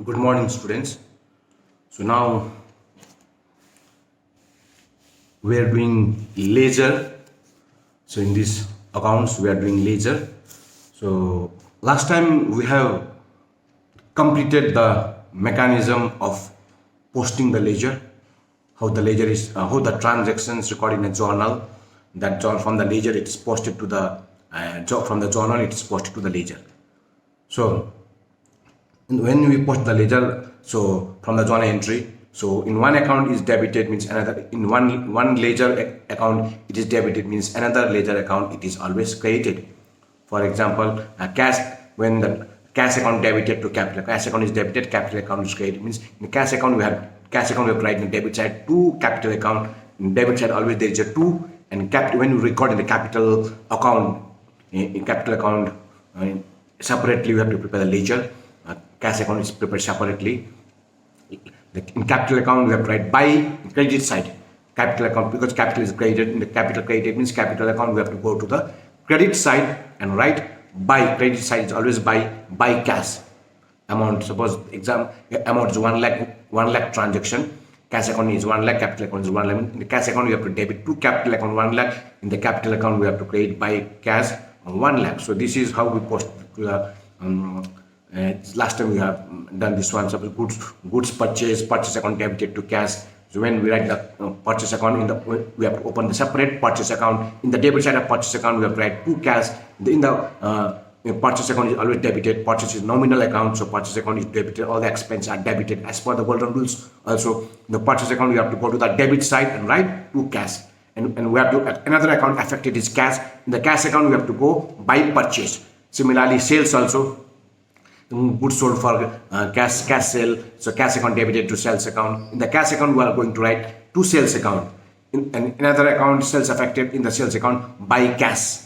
Good morning, students. So now we are doing ledger. So in these accounts, we are doing ledger. So last time we have completed the mechanism of posting the ledger, how the ledger is, how the transactions recorded in a journal. That from the ledger it is posted to the from the journal it is posted to the ledger. So when we post the ledger, so from the journal entry, so in one account is debited means another, in one ledger account it is debited means another ledger account it is always credited. For example, cash, when the cash account debited to capital, cash account is debited, capital account is credited, means in cash account we have write in debit side to capital account. In debit side always there is a to, and capital, when you record in the capital account, separately we have to prepare the ledger. Cash account is prepared separately. In capital account we have to write by credit side capital account, because capital is credited. In the capital credited means capital account we have to go to the credit side and write by. Credit side is always by cash amount. Suppose amount is 1 lakh transaction, cash account is 1 lakh, capital account is 1 lakh. In the cash account we have to debit to capital account 1 lakh, in the capital account we have to credit by cash 1 lakh. So this is how we post to the last time we have done this one. Suppose goods purchase account debited to cash. So when we write the purchase account, we have to open the separate purchase account. In the debit side of purchase account we have to write to cash. In the purchase account is always debited. Purchase is nominal account, so purchase account is debited. All the expenses are debited as per the golden rules. Also, in the purchase account we have to go to the debit side and write to cash. And we have to, another account affected is cash. In the cash account we have to go by purchase. Similarly, sales also, goods sold for cash sale, so cash account debited to sales account. In the cash account we are going to write to sales account. In another account, sales affected, in the sales account by cash.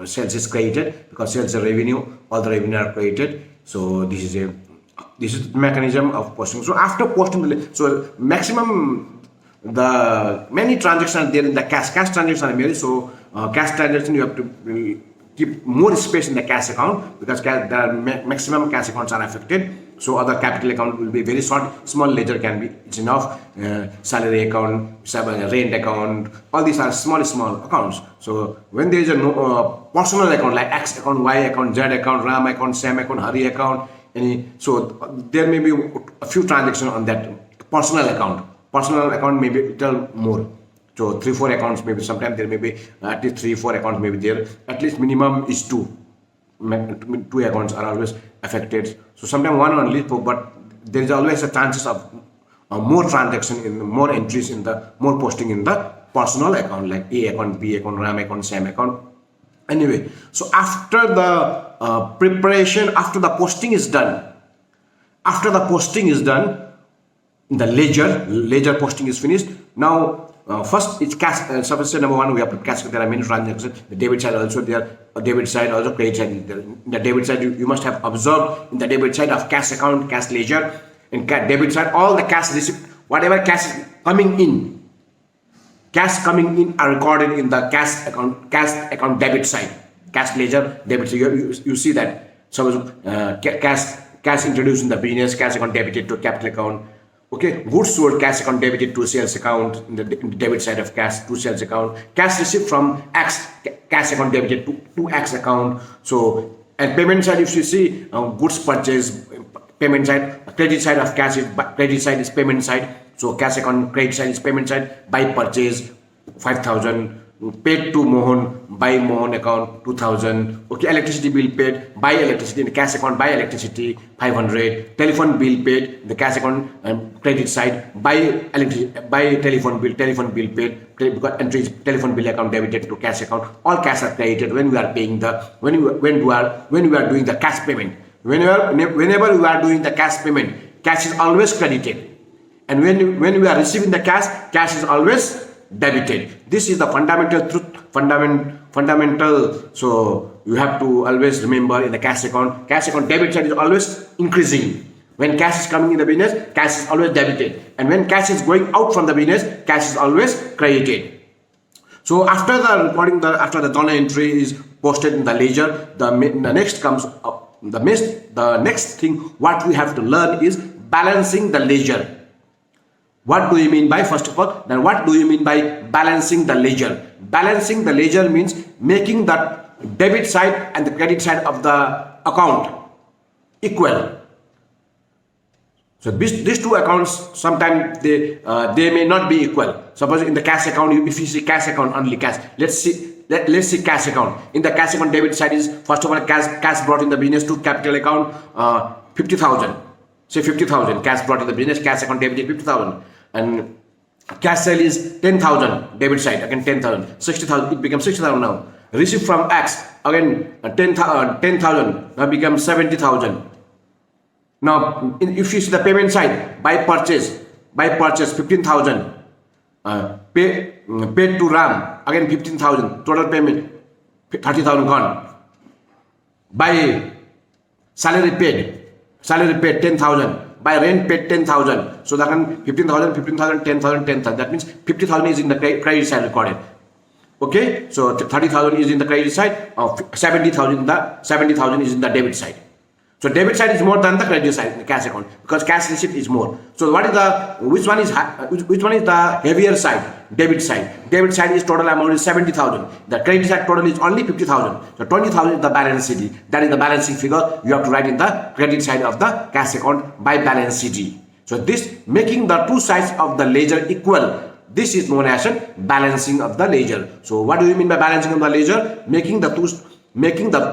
Sales is credited because sales is revenue, all the revenue are credited. So this is the mechanism of posting. So after posting so maximum, the many transactions are there in the cash transactions are many. So cash transaction you have to keep more space in the cash account, because the maximum cash accounts are affected. So other capital account will be very short, small ledger can be, it's enough. Salary account, rent account, all these are small accounts. So when there is a personal account like X account, Y account, Z account, Ram account, Sam account, Hari account, so there may be a few transactions on that personal account. Personal account may be little more. So 3-4 accounts, maybe sometimes there may be at least 3-4 accounts may be there. At least minimum is 2 accounts are always affected. So sometimes one only, but there is always a chances of more transaction in more entries in the more posting in the personal account, like A account, B account, Ram account, Sam account. Anyway, so after the preparation, after the posting is done, the ledger posting is finished. Now first it's cash. Suppose number one, we have to cash. There are many transactions. The debit side also there. Debit side also, credit side is there. In the debit side, you must have observed in the debit side of cash account, cash ledger. In debit side, all the cash receipt, whatever cash is coming in, are recorded in the cash account debit side, cash ledger debit side. You see that. So cash introduced in the business, cash account debited to capital account. Okay, goods sold, cash account debited to sales account, in the debit side of cash to sales account. Cash received from X, cash account debited to X account. So, and payment side, if you see goods purchase, payment side, credit side of cash is credit side is payment side. So cash account credit side is payment side. By purchase 5,000, paid to Mohan, by Mohan account 2,000. Okay, electricity bill paid by electricity in the cash account, by electricity 500. Telephone bill paid, the cash account credit side, by telephone bill paid, because entries telephone bill account debited to cash account. All cash are credited when we are paying when we are doing the cash payment. Whenever we are doing the cash payment, cash is always credited, and when we are receiving the cash is always debited. This is the fundamental truth, fundamental. So you have to always remember in the cash account debit side is always increasing. When cash is coming in the business, cash is always debited, and when cash is going out from the business, cash is always credited. So after the recording, after the journal entry is posted in the ledger, the next comes the next thing what we have to learn is balancing the ledger. What do you mean by, first of all, then what do you mean by balancing the ledger? Balancing the ledger means making the debit side and the credit side of the account equal. So these two accounts, sometimes they may not be equal. Suppose in the cash account, if you see cash account, only cash. Let's see cash account. In the cash account, debit side is, first of all, cash brought in the business to capital account 50,000. Say 50,000 cash brought in the business, cash account debit is 50,000, and cash sale is 10,000, debit side again 10,000, 60,000, it becomes 60,000 now. Receipt from X, again 10,000, now becomes 70,000. Now if you see the payment side, by purchase 15,000, paid to RAM, again 15,000, total payment 30,000 gone. By salary paid 10,000, by rent paid 10,000, so that can 15,000, 10,000, 10,000, that means 50,000 is in the credit side recorded. Okay, so 30,000 is in the credit side, 70,000 is in the debit side. So debit side is more than the credit side in the cash account, because cash receipt is more. So what is which one is the heavier side? Debit side. Debit side is total amount is 70,000. The credit side total is only 50,000. So 20,000 is the balance sheet. That is the balancing figure you have to write in the credit side of the cash account by balance sheet. So this making the two sides of the ledger equal. This is known as a balancing of the ledger. So what do you mean by balancing of the ledger? Making the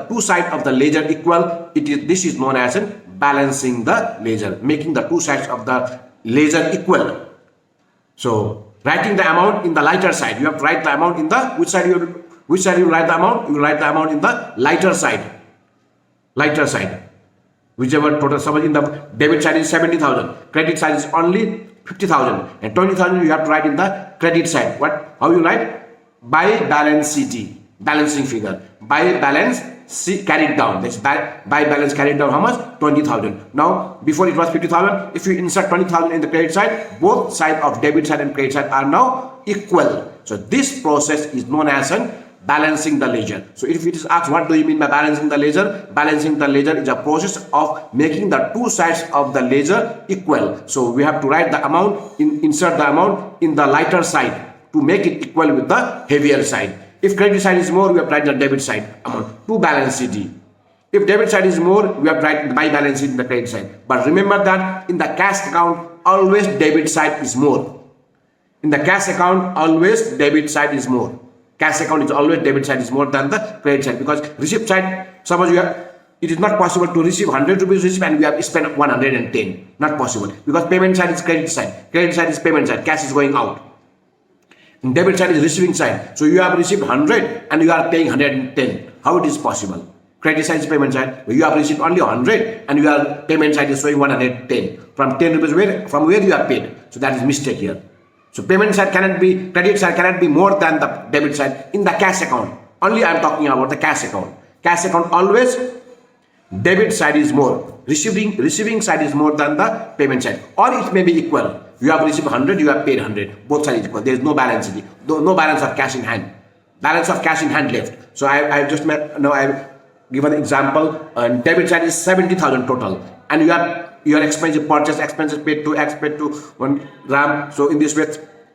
two sides of the ledger equal. This is known as a balancing the ledger. Making the two sides of the ledger equal. So writing the amount in the lighter side. You have to write the amount in the which side you write the amount? You write the amount in the lighter side. Lighter side. Whichever total, suppose in the debit side is 70,000, credit side is only 50,000, and 20,000 you have to write in the credit side. How you write? By balance sheet, balancing figure. By balance carried down. That's by balance carried down. How much? 20,000. Now before it was 50,000. If you insert 20,000 in the credit side, both sides of debit side and credit side are now equal. So this process is known as balancing the ledger. So if it is asked, what do you mean by balancing the ledger? Balancing the ledger is a process of making the two sides of the ledger equal. So we have to write the amount, insert the amount in the lighter side to make it equal with the heavier side. If credit side is more, we have to write the debit side amount to balance sheet. If debit side is more, we have to write by balance sheet in the credit side. But remember that in the cash account, always debit side is more. In the cash account, always debit side is more. Cash account is always debit side is more than the credit side, because receipt side, suppose it is not possible to receive 100 rupees receipt and we have spent 110. Not possible, because payment side is credit side is payment side, cash is going out. And debit side is receiving side. So you have received 100 and you are paying 110. How it is possible? Credit side is payment side. You have received only 100 and your payment side is showing 110. From 10 rupees from where you have paid. So that is mistake here. So payment side cannot be, credit side cannot be more than the debit side in the cash account. Only I am talking about the cash account. Cash account always debit side is more. Receiving side is more than the payment side. Or it may be equal. You have received 100, you have paid 100. Both sides equal. There is no balance. No balance of cash in hand. Balance of cash in hand left. So I have given an example. Debit side is 70,000 total. And you have your expenses, purchase expenses paid to X, paid to 1 RAM. So in this way,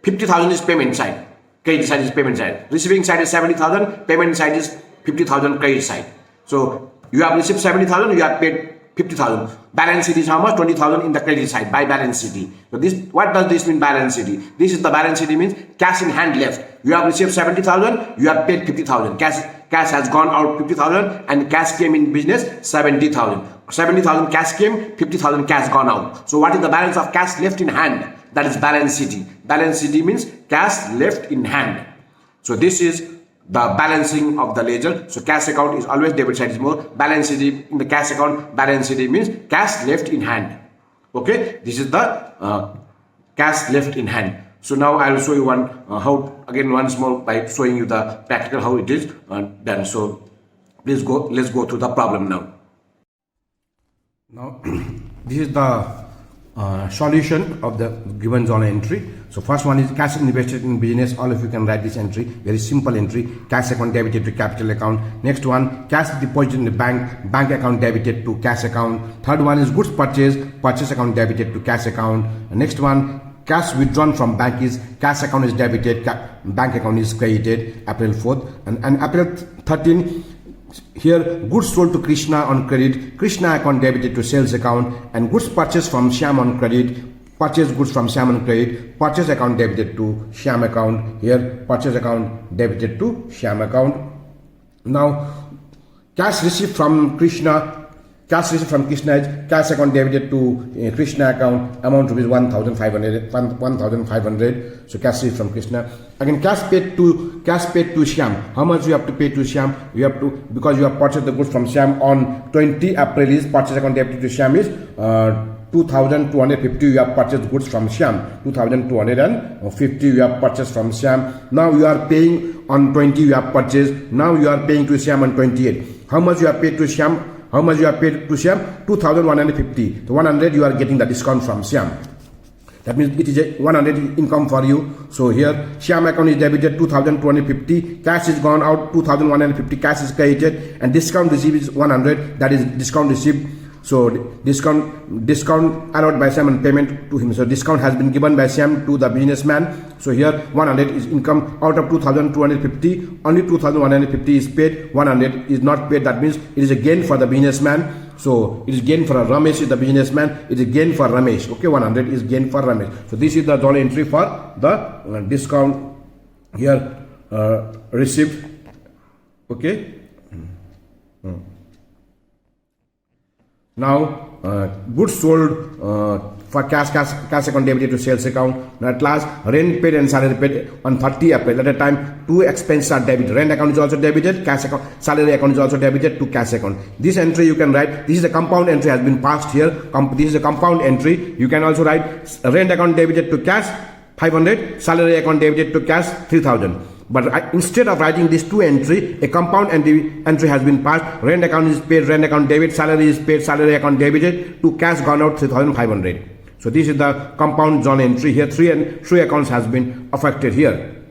50,000 is payment side. Credit side is payment side. Receiving side is 70,000. Payment side is 50,000 credit side. So you have received 70,000. You have paid 50,000. Balance sheet is how much? 20,000 in the credit side by balance sheet. So what does this mean, balance sheet? This is the balance sheet means cash in hand left. You have received 70,000. You have paid 50,000. Cash has gone out 50,000 and cash came in business 70,000. 70,000 cash came, 50,000 cash gone out. So what is the balance of cash left in hand? That is balance sheet. Balance sheet means cash left in hand. So this is the balancing of the ledger. So cash account is always debit side is more. Balance sheet in the cash account, balance sheet means cash left in hand. Okay, this is the cash left in hand. So now I will show you once more by showing you the practical how it is done. So let's go through the problem now. Now this is the solution of the given journal entry. So first one is cash invested in business. All of you can write this entry. Very simple entry. Cash account debited to capital account. Next one, cash deposited in the bank account debited to cash account. Third one is goods purchase account debited to cash account. Next one, cash withdrawn from bank is cash account is debited, bank account is credited. April 4th and April 13. Here, goods sold to Krishna on credit, Krishna account debited to sales account, and goods purchased from Shyam on credit, purchased goods from Shyam on credit, purchase account debited to Shyam account. Here, purchase account debited to Shyam account. Now, cash received from Krishna. Cash received from Krishna is cash account debited to Krishna account, amount rupees 1,500. So cash received from Krishna. Again, cash paid to Shyam. How much you have to pay to Shyam? You have to, because you have purchased the goods from Shyam on 20 April is purchase account debited to Shyam is 2,250. You have purchased goods from Shyam. 2,250 you have purchased from Shyam. Now you are paying on 20 you have purchased. Now you are paying to Shyam on 28. How much you have paid to Shyam? How much you have paid to Shyam? 2,150. So 100 you are getting the discount from Shyam. That means it is a 100 income for you. So here Shyam account is debited 2,250. Cash is gone out 2,150. Cash is credited and discount received is 100. That is discount received. So discount allowed by Shyam and payment to him. So discount has been given by Shyam to the businessman. So here 100 is income out of 2,250. Only 2,150 is paid. 100 is not paid. That means it is a gain for the businessman. So it is gain for Ramesh is the businessman. It is gain for Ramesh. Okay, 100 is gain for Ramesh. So this is the journal entry for the discount here received. Okay. Now, goods sold for cash account debited to sales account. Now at last, rent paid and salary paid on 30 April. At a time, two expenses are debited. Rent account is also debited, cash account, salary account is also debited to cash account. This entry you can write, this is a compound entry has been passed here. This is a compound entry. You can also write rent account debited to cash 500, salary account debited to cash 3,000. But instead of writing these two entry, a compound entry has been passed. Rent account is paid, rent account debit, salary is paid, salary account debited, to cash gone out 3,500. So this is the compound journal entry here. Three accounts has been affected here.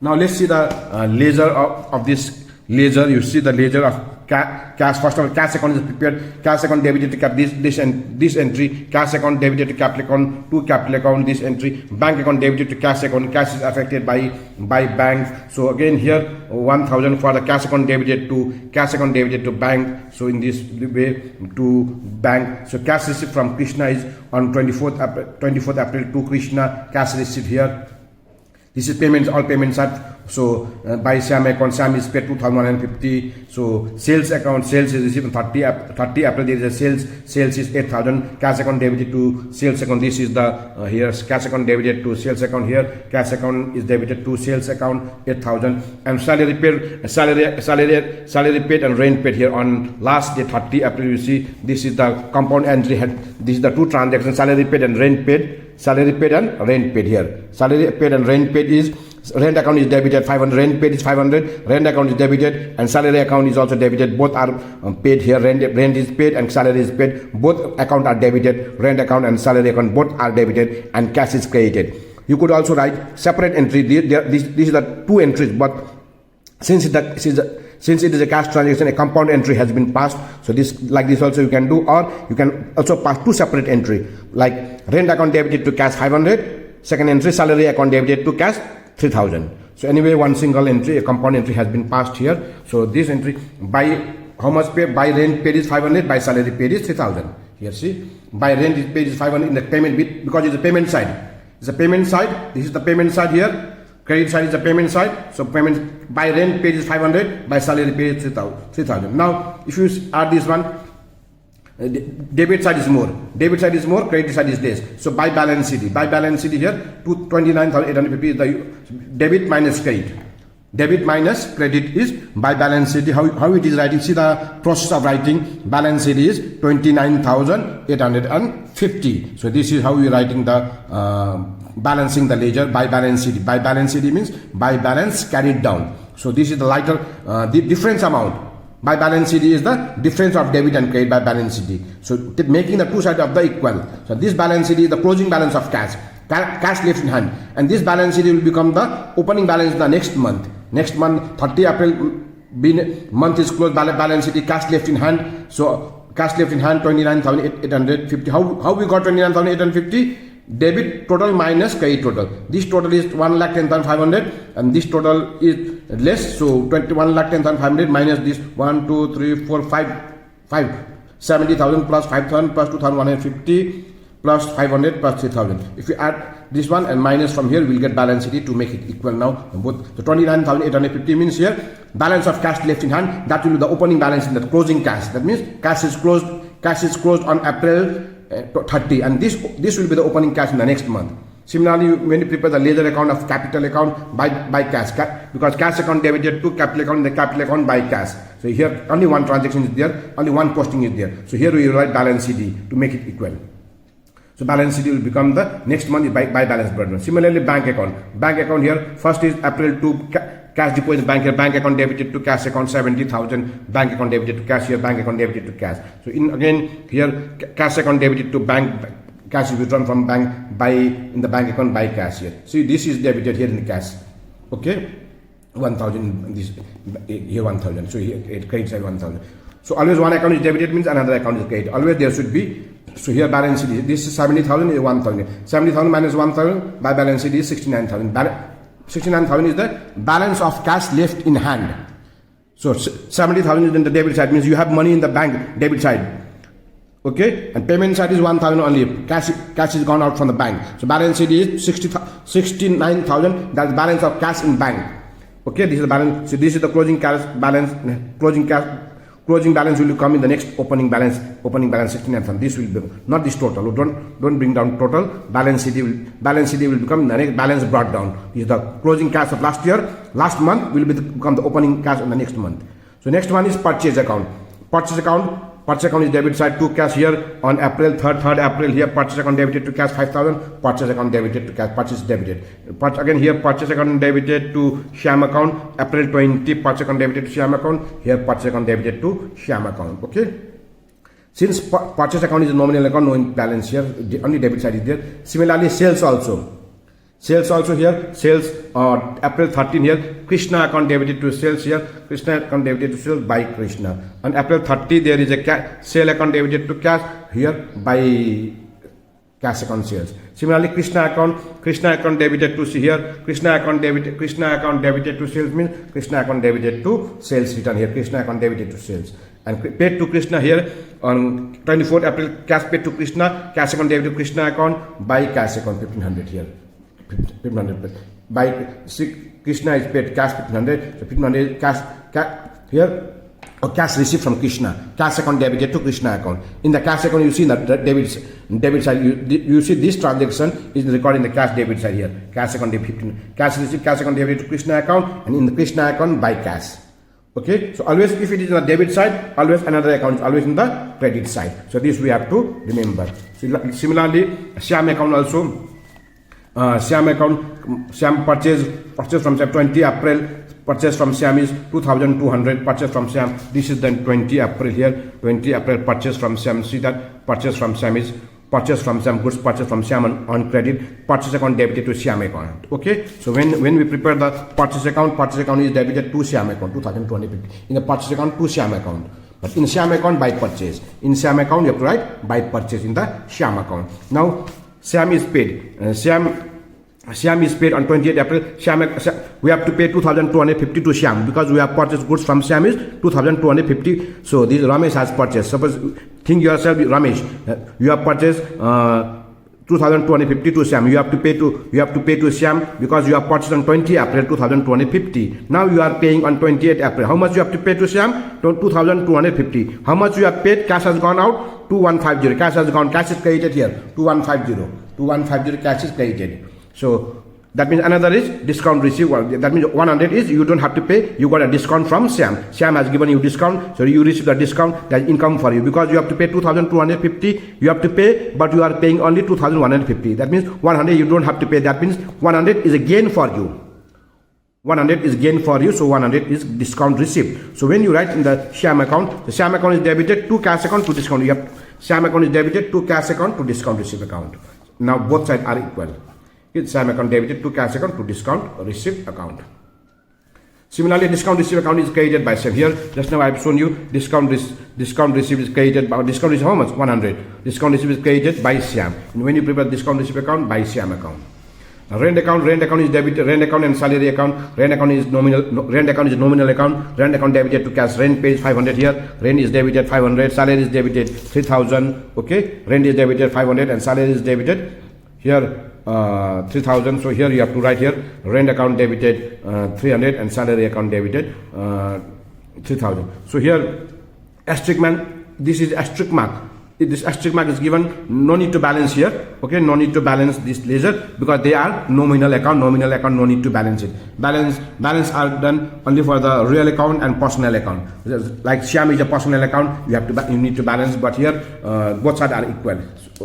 Now let's see the ledger of this ledger. You see the ledger of cash. First of all, cash account is prepared. Cash account debited to this entry. Cash account debited to capital account, to capital account this entry. Bank account debited to cash account. Cash is affected by bank. So again here 1,000 for the cash account debited to bank. So in this way to bank. So cash received from Krishna is on 24th April to Krishna. Cash received here. This is payments. All payments are. So by Shyam account, Shyam is paid 2,150. So sales account, sales is received on 30 April. There is a sales is 8,000. Cash account debited to sales account. This is the here cash account debited to sales account. Here cash account is debited to sales account 8,000. And salary paid, salary paid and rent paid here on last day 30 April. You see this is the compound entry. This is the two transactions: salary paid and rent paid. Salary paid and rent paid here. Salary paid and rent paid is. Rent account is debited 500, rent paid is 500, rent account is debited and salary account is also debited. Both are paid here. Rent is paid and salary is paid. Both account are debited. Rent account and salary account both are debited and cash is credited. You could also write separate entry. This is the two entries, but since it is a cash transaction, a compound entry has been passed. So this like this also you can do, or you can also pass two separate entry like rent account debited to cash 500. Second entry, salary account debited to cash 3,000. So anyway, one single entry, a compound entry has been passed here. So this entry by how much pay? By rent paid is 500, by salary paid is 3,000. Here see, by rent is paid is 500 in the payment bit because it's a payment side. It's a payment side. This is the payment side here. Credit side is the payment side. So payment by rent paid is 500, by salary paid is 3,000. Now if you add this one, debit side is more, credit side is less. So by balance CD here 29,850 is the debit minus credit. Debit minus credit is by balance CD. How it is writing? See the process of writing. Balance CD is 29,850. So this is how we are writing the balancing the ledger by balance CD. By balance CD means by balance carried down. So this is the lighter the difference amount. by balance sheet is the difference of debit and credit by balance sheet. So making the two sides of the equal. So this balance sheet is the closing balance of cash left in hand, and this balance sheet will become the opening balance the next month. Next month, 30 April month is closed balance sheet, cash left in hand. So cash left in hand 29,850. How we got 29,850? Debit total minus credit total. This total is 1,10,500 and this total is less, so 1,10,500 minus this 1, 2, 3, 4, 5 70,000 plus 5,000 plus 2,150 plus 500 plus 3,000. If you add this one and minus from here, we'll get balance sheet to make it equal now. Both the 29,850 means here balance of cash left in hand, that will be the opening balance in the closing cash. That means cash is closed on April 30, and this will be the opening cash in the next month. Similarly, when you prepare the ledger account of capital account by cash, because cash account debited to capital account, the capital account by cash. So here only one transaction is there, only one posting is there. So here we write balance sheet to make it equal. So balance sheet will become the next month by balance burden. Similarly, bank account. Bank account here first is April to cash deposit bank here, bank account debited to cash account 70,000, bank account debited to cash here, bank account debited to cash. So again here cash account debited to bank, cash is withdrawn from bank in the bank account by cash here. See, this is debited here in the cash. Okay, 1,000, this here 1,000. So here it credits at 1,000. So always one account is debited means another account is credited. Always there should be. So here balance sheet, this is 70,000 is 1,000. 70,000 minus 1,000 by balance sheet is 69,000. 69,000 is the balance of cash left in hand. So 70,000 is in the debit side, means you have money in the bank debit side. Okay, and payment side is 1,000 only. Cash is gone out from the bank. So balance sheet is 69,000. That's balance of cash in bank. Okay, this is the balance. So this is the closing cash balance. Closing balance will come in the next opening balance 69,000. This will be not this total. Don't bring down total. Balance sheet will become the next balance brought down. This is the closing cash of last month will become the opening cash in the next month. So next one is purchase account. Purchase account is debit side to cash here on April 3rd April here purchase account debited to cash 5,000, purchase account debited to cash, purchase debited. Again here purchase account debited to Shyam account April 20, purchase account debited to Shyam account, here purchase account debited to Shyam account. Okay, since purchase account is a nominal account, no balance here, only debit side is there. Similarly, sales also here, sales April 13 here, Krishna account debited to sales here, Krishna account debited to sales by Krishna. On April 30 there is a sale account debited to cash here by cash account sales. Similarly, Krishna account debited to here, Krishna account debited to sales means Krishna account debited to sales return here, Krishna account debited to sales. And paid to Krishna here on 24th April, cash paid to Krishna, cash account debited to Krishna account by cash account 1,500 here. 1,500 by Krishna is paid cash 1,500, so 1,500 cash here, or cash received from Krishna, cash account debited to Krishna account. In the cash account you see that debit side, you see this transaction is recorded in the cash debit side here, cash account debited, cash received, cash account debited to Krishna account, and in the Krishna account by cash. Okay, so always if it is on the debit side, always another account is always in the credit side. So this we have to remember. So similarly, Shyam account also. Shyam purchase from Shyam 20 April, purchase from Shyam is 2,200, purchase from Shyam, this is then 20 April here, 20 April purchase from Shyam, see that purchase from Shyam is purchase from Shyam, goods purchase from Shyam on credit, purchase account debited to Shyam account. Okay, so when we prepare the purchase account is debited to Shyam account, 2,250, in the purchase account to Shyam account. But in Shyam account by purchase, in Shyam account you have to write by purchase in the Shyam account. Now Shyam is paid. Shyam is paid on 28th April. We have to pay 2,250 to Shyam because we have purchased goods from Shyam is 2,250. So this Ramesh has purchased. Suppose think yourself, Ramesh, you have purchased 2,250 to Shyam. You have to pay to Shyam because you have purchased on 20 April 2,250. Now you are paying on 28th April. How much you have to pay to Shyam? 2,250. How much you have paid? Cash has gone out 2,150. Cash has gone. Cash is credited here 2,150. 2,150 cash is credited. So that means another is discount received. That means 100 is you don't have to pay. You got a discount from Shyam. Shyam has given you discount, so you receive the discount. That's income for you because you have to pay 2,250. You have to pay, but you are paying only 2,150. That means 100 you don't have to pay. That means 100 is a gain for you. 100 is gain for you, so 100 is discount received. So when you write in the Sham account, the Sham account is debited to cash account to discount. You have Sham account is debited to cash account to discount receive account. Now both sides are equal. It's Sham account debited to cash account to discount receive account. Similarly, discount receive account is created by Sham. Here, just now I have shown you discount receive is created by discount receive how much? 100. Discount receive is created by Sham. And when you prepare discount receive account, by Sham account. Rent account is debited. Rent account and salary account. Rent account is nominal. Rent account is nominal account. Rent account debited to cash. Rent pays 500 here. Rent is debited 500. Salary is debited 3000. Okay. Rent is debited 500 and salary is debited here 3000. So here you have to write here rent account debited 300 and salary account debited 3000. So here asterisk mark. This is asterisk mark. This asterisk mark is given, no need to balance here, okay, no need to balance this ledger because they are nominal account, no need to balance it. Balance are done only for the real account and personal account. Like Sham is a personal account, you need to balance, but here both sides are equal.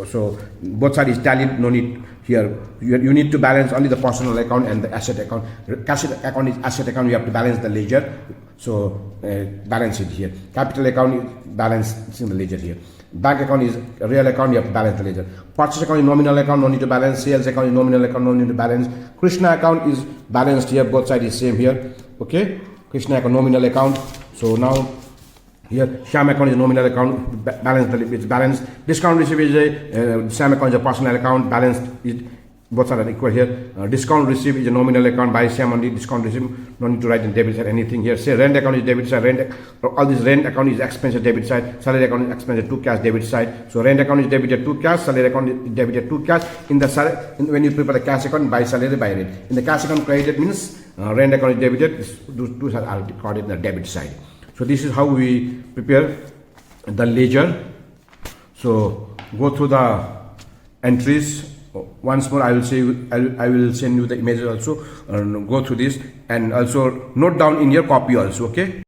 So both sides is tallied, no need here. You need to balance only the personal account and the asset account. Cash account is asset account, you have to balance the ledger. So balance it here. Capital account is balanced in the ledger here. Bank account is a real account, you have to balance the ledger. Purchase account is nominal account, no need to balance. Sales account is nominal account, no need to balance. Krishna account is balanced here, both sides is same here. Okay, Krishna account, nominal account. So now here Sham account is nominal account, it's balanced. Discount receive is a Sham account is a personal account, balanced is both are equal here. Discount receive is a nominal account by Sham only. Discount receive, no need to write in debit side anything here. Say rent account is debit side. All this rent account is expense debit side. Salary account is expense to cash debit side. So rent account is debited to cash. Salary account is debited to cash. When you prepare the cash account, by salary by rent. In the cash account credited means rent account is debited. Two are recorded in the debit side. So this is how we prepare the ledger. So go through the entries. Once more, I will send you the images also. Go through this and also note down in your copy also. Okay.